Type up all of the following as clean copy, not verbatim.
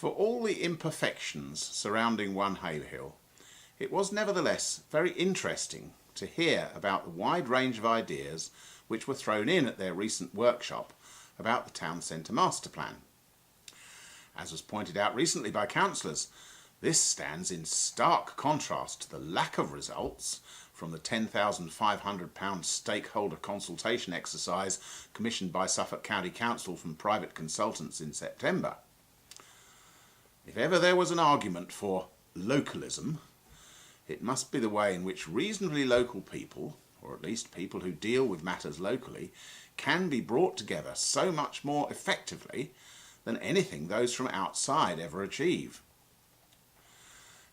For all the imperfections surrounding ONE Haverhill, it was nevertheless very interesting to hear about the wide range of ideas which were thrown in at their recent workshop about the town centre master plan. As was pointed out recently by councillors, this stands in stark contrast to the lack of results from the £10,500 stakeholder consultation exercise commissioned by Suffolk County Council from private consultants in September. If ever there was an argument for localism, it must be the way in which reasonably local people, or at least people who deal with matters locally, can be brought together so much more effectively than anything those from outside ever achieve.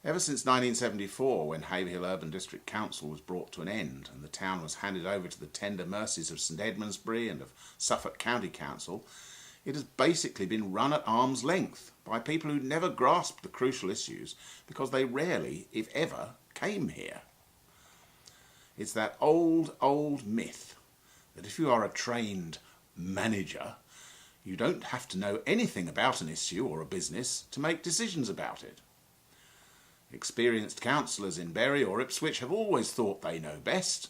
Ever since 1974, when Haverhill Urban District Council was brought to an end and the town was handed over to the tender mercies of St Edmundsbury and of Suffolk County Council, it has basically been run at arm's length by people who never grasped the crucial issues because they rarely, if ever, came here. It's that old myth that if you are a trained manager, you don't have to know anything about an issue or a business to make decisions about it. Experienced councillors in Bury or Ipswich have always thought they know best,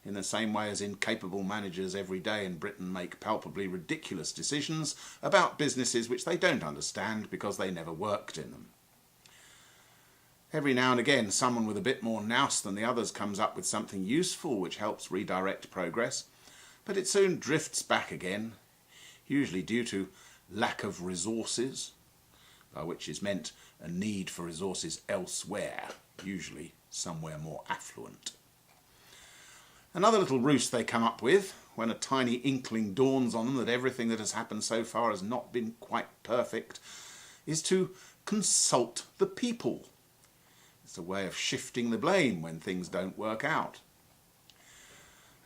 in the same way as incapable managers every day in Britain make palpably ridiculous decisions about businesses which they don't understand because they never worked in them. Every now and again, someone with a bit more nous than the others comes up with something useful which helps redirect progress, but it soon drifts back again, usually due to lack of resources, by which is meant a need for resources elsewhere, usually somewhere more affluent. Another little ruse they come up with, when a tiny inkling dawns on them that everything that has happened so far has not been quite perfect, is to consult the people. It's a way of shifting the blame when things don't work out.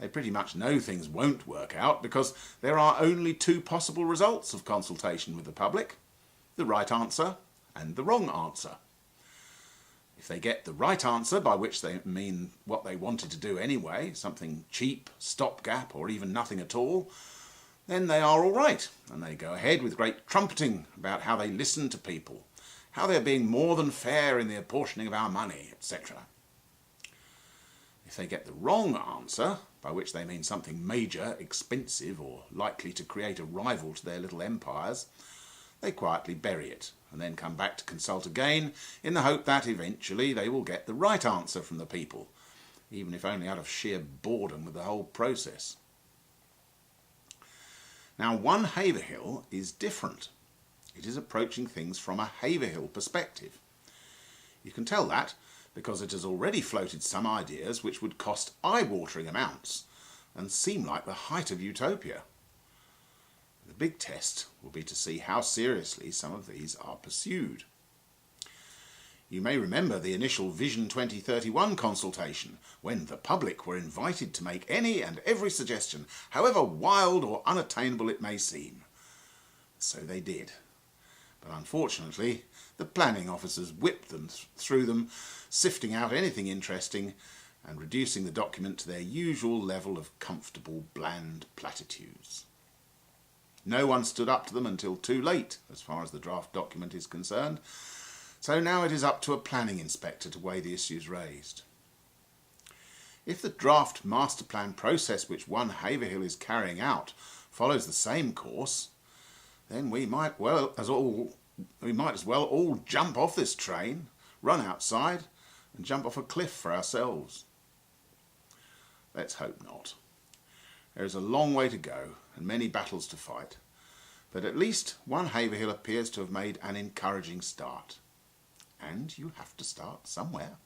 They pretty much know things won't work out because there are only two possible results of consultation with the public: the right answer and the wrong answer. If they get the right answer, by which they mean what they wanted to do anyway, something cheap, stopgap, or even nothing at all, then they are all right, and they go ahead with great trumpeting about how they listen to people, how they're being more than fair in the apportioning of our money, etc. If they get the wrong answer, by which they mean something major, expensive, or likely to create a rival to their little empires, they quietly bury it and then come back to consult again in the hope that eventually they will get the right answer from the people, even if only out of sheer boredom with the whole process. Now, ONE Haverhill is different. It is approaching things from a Haverhill perspective. You can tell that because it has already floated some ideas which would cost eye-watering amounts and seem like the height of utopia. The big test will be to see how seriously some of these are pursued. You may remember the initial Vision 2031 consultation, when the public were invited to make any and every suggestion, however wild or unattainable it may seem. So they did. But unfortunately, the planning officers whipped them through them, sifting out anything interesting and reducing the document to their usual level of comfortable, bland platitudes. No one stood up to them until too late, as far as the draft document is concerned, so now it is up to a planning inspector to weigh the issues raised. If the draft master plan process which ONE Haverhill is carrying out follows the same course, then we might as well all jump off this train, run outside and jump off a cliff for ourselves. Let's hope not. There is a long way to go and many battles to fight, but at least ONE Haverhill appears to have made an encouraging start. And you have to start somewhere.